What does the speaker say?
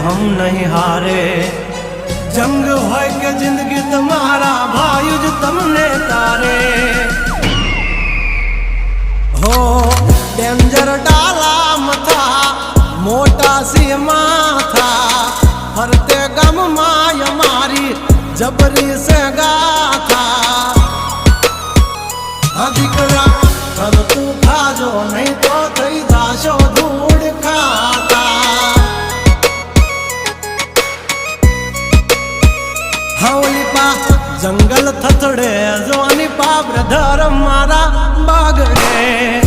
हम नहीं हारे। जंग होय के जिंदगी तुम्हारा भाई जो तुमने तारे हो। डेंजर डाला मथा मोटा सी माथा फरते गम माय मारी जबरी से गाथा। अधिकरा कर तू खाजो नहीं तो थई जाशो धूड़ खाता। हवली पा जंगल थथड़े जोनी पा ब्रधर मारा बागड़े।